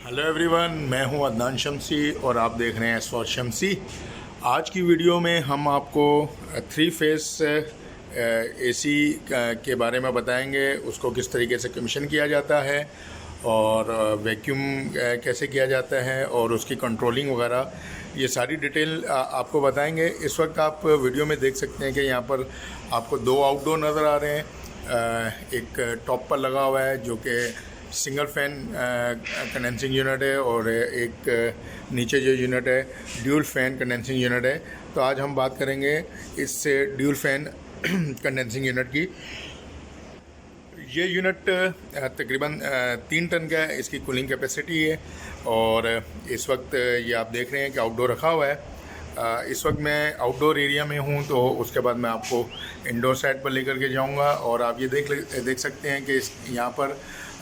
Hello everyone, मैं हूं अदनान शमसी और आप देख रहे हैं एस शमसी। आज की वीडियो में हम आपको 3 फेस एसी के बारे में बताएंगे, उसको किस तरीके से कमीशन किया जाता है और वैक्यूम कैसे किया जाता है और उसकी कंट्रोलिंग वगैरह, ये सारी डिटेल आपको बताएंगे। इस वक्त आप वीडियो में देख सकते हैं कि यहाँ पर आपको 2 आउटडोर नज़र आ रहे हैं। एक टॉप पर लगा हुआ है जो कि सिंगल फैन कंडेंसिंग यूनिट है और एक नीचे जो यूनिट है ड्यूल फैन कंडेंसिंग यूनिट है। तो आज हम बात करेंगे इस ड्यूल फैन कंडेंसिंग यूनिट की। ये यूनिट तकरीबन 3 टन का इसकी कूलिंग कैपेसिटी है और इस वक्त ये आप देख रहे हैं कि आउटडोर रखा हुआ है। इस वक्त मैं आउटडोर एरिया में हूँ, तो उसके बाद मैं आपको इंडोर साइड पर लेकर के जाऊँगा और आप ये देख सकते हैं कि यहाँ पर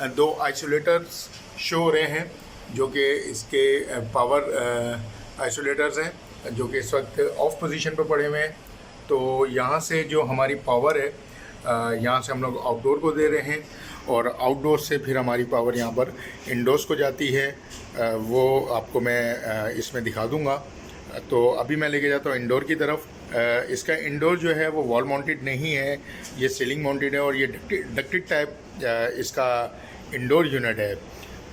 2 आइसोलेटर्स शो हो रहे हैं जो कि इसके पावर आइसोलेटर्स हैं, जो कि इस वक्त ऑफ पोजीशन पर पड़े हुए हैं। तो यहाँ से जो हमारी पावर है, यहाँ से हम लोग आउटडोर को दे रहे हैं और आउटडोर से फिर हमारी पावर यहाँ पर इंडोर्स को जाती है। वो आपको मैं इसमें दिखा दूँगा। तो अभी मैं लेके जाता हूँ इंडोर की तरफ। इसका इंडोर जो है वो वॉल माउंटेड नहीं है, ये सीलिंग माउंटेड है और ये डक्टेड टाइप इसका इंडोर यूनिट है।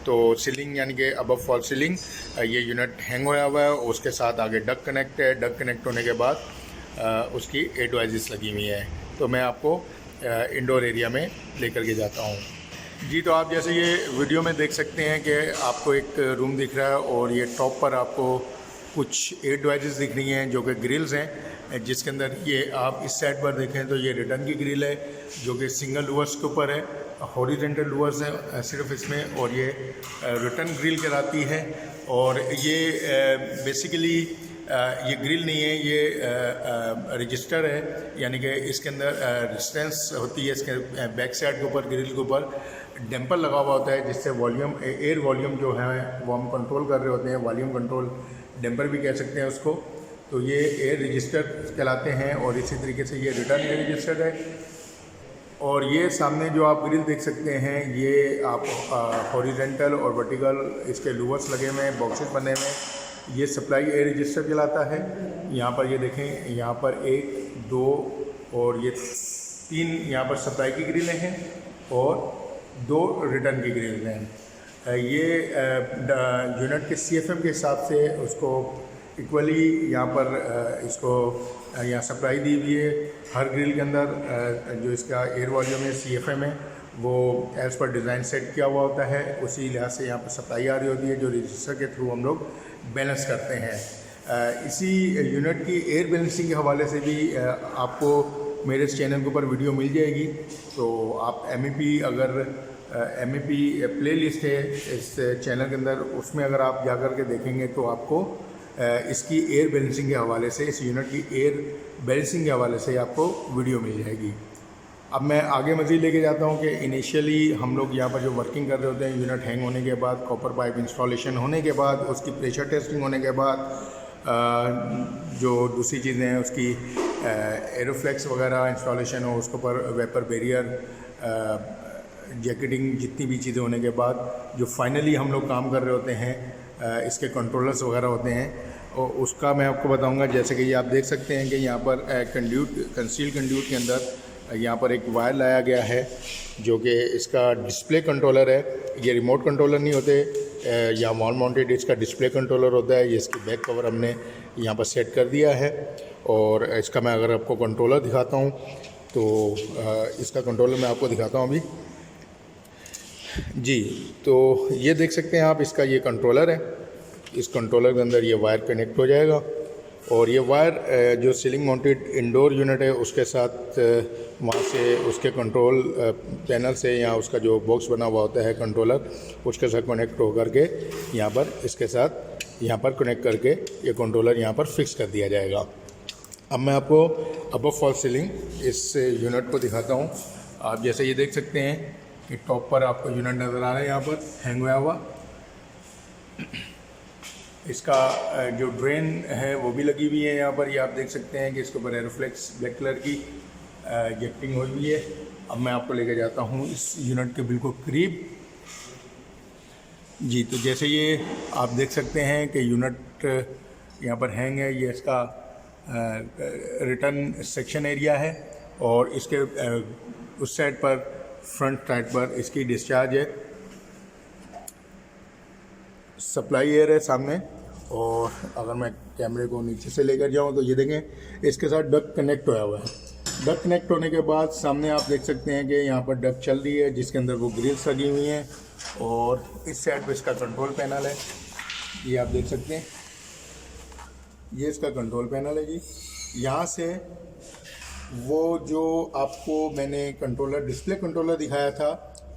तो सीलिंग यानी कि अबव फॉल सीलिंग, ये यूनिट हैंग होया हुआ है। उसके साथ आगे डक कनेक्ट है। डक कनेक्ट होने के बाद उसकी 8 वाइजेस लगी हुई हैं। तो मैं आपको इंडोर एरिया में लेकर के जाता हूँ जी। तो आप जैसे ये वीडियो में देख सकते हैं कि आपको एक रूम दिख रहा है और ये टॉप पर आपको कुछ 8 वाइजेस दिख रही हैं जो कि ग्रिल्स हैं, जिसके अंदर ये आप इस साइड पर देखें तो ये रिटर्न की ग्रिल है जो कि सिंगल लूवर्स के ऊपर है। हॉरिजेंटल लूवर्स हैं सिर्फ इसमें, और ये रिटर्न ग्रिल कहलाती है। और ये बेसिकली ये ग्रिल नहीं है, ये रजिस्टर है, यानी कि इसके अंदर रेजिस्टेंस होती है। इसके बैक साइड के ऊपर ग्रिल के ऊपर डैम्पर लगा हुआ होता है, जिससे वॉल्यूम एयर वॉल्यूम जो है वो हम कंट्रोल कर रहे होते हैं। वॉल्यूम कंट्रोल डैम्पर भी कह सकते हैं उसको। तो ये एयर रजिस्टर कहलाते हैं और इसी तरीके से ये रिटर्न एयर रजिस्टर है। और ये सामने जो आप ग्रिल देख सकते हैं, ये आप हॉरिजेंटल और वर्टिकल इसके लूवर्स लगे हुए हैं, बॉक्सेस बने हुए हैं। ये सप्लाई एयर रजिस्टर कहलाता है। यहाँ पर ये देखें, यहाँ पर 1, 2 और ये 3 यहाँ पर सप्लाई की ग्रिलें हैं और 2 रिटर्न की ग्रिल हैं। ये यूनिट के CFM के हिसाब से उसको इक्वली यहाँ पर इसको यहाँ सप्लाई दी हुई है। हर ग्रिल के अंदर जो इसका एयर वॉल्यूम है, CFM है, वो एज़ पर डिज़ाइन सेट किया हुआ होता है। उसी लिहाज से यहाँ पर सप्लाई आ रही होती है जो रजिस्टर के थ्रू हम लोग बैलेंस करते हैं। इसी यूनिट की एयर बैलेंसिंग के हवाले से भी आपको मेरे इस चैनल के ऊपर वीडियो मिल जाएगी। तो आप MEP अगर MEP प्ले लिस्ट है इस चैनल के अंदर, उसमें अगर आप जा कर के देखेंगे तो आपको इसकी एयर बैलेंसिंग के हवाले से, इस यूनिट की एयर बैलेंसिंग के हवाले से आपको वीडियो मिल जाएगी। अब मैं आगे मज़ीद लेके जाता हूँ कि इनिशियली हम लोग यहाँ पर जो वर्किंग कर रहे होते हैं, यूनिट हैंग होने के बाद, कॉपर पाइप इंस्टॉलेशन होने के बाद, उसकी प्रेशर टेस्टिंग होने के बाद, जो दूसरी चीज़ें हैं उसकी एरोफ्लेक्स वगैरह इंस्टॉलेशन हो, उसके ऊपर वेपर बैरियर, जैकेटिंग, जितनी भी चीज़ें होने के बाद जो फाइनली हम लोग काम कर रहे होते हैं, इसके कंट्रोलर्स वगैरह होते हैं, और उसका मैं आपको बताऊंगा। जैसे कि ये आप देख सकते हैं कि यहाँ पर कंसील कंड्यूट के अंदर यहाँ पर एक वायर लाया गया है जो कि इसका डिस्प्ले कंट्रोलर है। ये रिमोट कंट्रोलर नहीं होते या वॉल माउंटेड, इसका डिस्प्ले कंट्रोलर होता है। ये इसकी बैक कवर हमने यहाँ पर सेट कर दिया है और इसका मैं अगर आपको कंट्रोलर दिखाता हूँ तो इसका कंट्रोलर मैं आपको दिखाता हूँ अभी जी। तो ये देख सकते हैं आप, इसका ये कंट्रोलर है। इस कंट्रोलर के अंदर ये वायर कनेक्ट हो जाएगा और ये वायर जो सीलिंग माउंटेड इंडोर यूनिट है उसके साथ वहाँ से उसके कंट्रोल पैनल से, यहाँ उसका जो बॉक्स बना हुआ होता है कंट्रोलर, उसके साथ कनेक्ट हो करके यहाँ पर इसके साथ यहाँ पर कनेक्ट करके ये कंट्रोलर यहाँ पर फिक्स कर दिया जाएगा। अब मैं आपको अबव फॉल सीलिंग इस यूनिट को दिखाता हूँ। आप जैसे ये देख सकते हैं कि टॉप पर आपको यूनिट नज़र आ रहा है, यहाँ पर हैंग होया हुआ। इसका जो ड्रेन है वो भी लगी हुई है यहाँ पर। ये आप देख सकते हैं कि इसके ऊपर एरोफ्लेक्स ब्लैक कलर की जैक्टिंग हुई हुई है। अब मैं आपको लेकर जाता हूँ इस यूनिट के बिल्कुल करीब। जी, तो जैसे ये आप देख सकते हैं कि यूनिट यहाँ पर हैंग है, ये इसका रिटर्न सेक्शन एरिया है और इसके उस साइड पर फ्रंट साइड पर इसकी डिस्चार्ज है, सप्लाई एयर है सामने। और अगर मैं कैमरे को नीचे से लेकर जाऊँ तो ये देखें इसके साथ डक कनेक्ट होया हुआ है। डक कनेक्ट होने के बाद सामने आप देख सकते हैं कि यहाँ पर डक चल रही है जिसके अंदर वो ग्रिल्स लगी हुई हैं और इस साइड पे इसका कंट्रोल पैनल है, ये आप देख सकते हैं, ये इसका कंट्रोल पैनल है जी। यहाँ से वो जो आपको मैंने कंट्रोलर डिस्प्ले कंट्रोलर दिखाया था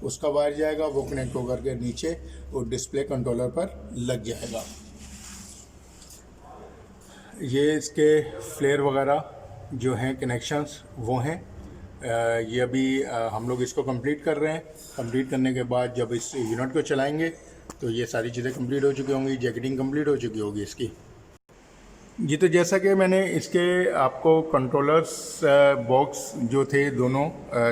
उसका वायर जाएगा, वो कनेक्ट होकर के नीचे और डिस्प्ले कंट्रोलर पर लग जाएगा। ये इसके फ्लेयर वगैरह जो हैं कनेक्शंस वो हैं। ये अभी हम लोग इसको कंप्लीट कर रहे हैं। कंप्लीट करने के बाद जब इस यूनिट को चलाएंगे तो ये सारी चीज़ें कंप्लीट हो चुकी होंगी, जैकेटिंग कंप्लीट हो चुकी होगी इसकी। जी, तो जैसा कि मैंने इसके आपको कंट्रोलर्स बॉक्स जो थे दोनों,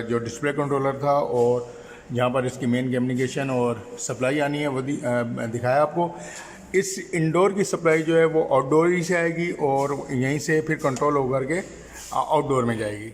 जो डिस्प्ले कंट्रोलर था और जहाँ पर इसकी मेन कम्युनिकेशन और सप्लाई आनी है वो दिखाया आपको। इस इंडोर की सप्लाई जो है वो आउटडोर ही से आएगी और यहीं से फिर कंट्रोल होकर के आउटडोर में जाएगी।